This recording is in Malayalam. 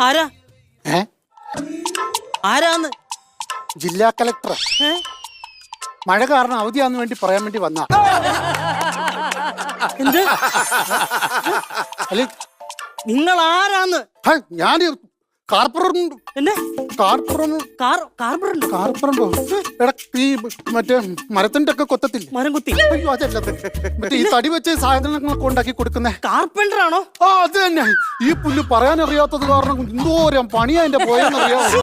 ആരാ ആരാന്ന്? ജില്ലാ കളക്ടർ. മഴ കാരണം അവധിയാന്ന് വേണ്ടി പറയാൻ വേണ്ടി വന്ന. എന്ത്? അല്ലെ നിങ്ങൾ ആരാന്ന്? ഞാൻ കാർപ്പറേറ്റ്. എന്നെ കാർപ്പറേറ്റ് എടാ, ഈ മറ്റേ മരത്തിന്റെ ഒക്കെ കൊത്തത്തില്ല, മരം കുത്തി. അയ്യോ അതല്ല, മറ്റേ ഈ തടി വെച്ച സാധനങ്ങളൊക്കെ ഉണ്ടാക്കി കൊടുക്കുന്നേ കാർപ്പൻറ്റർ ആണോ? ആ അത് തന്നെ. ഈ പുല്ല് പറയാനറിയാത്തത് കാരണം എന്തോരം പണിയാ എന്റെ പോയെന്നറിയാമോ?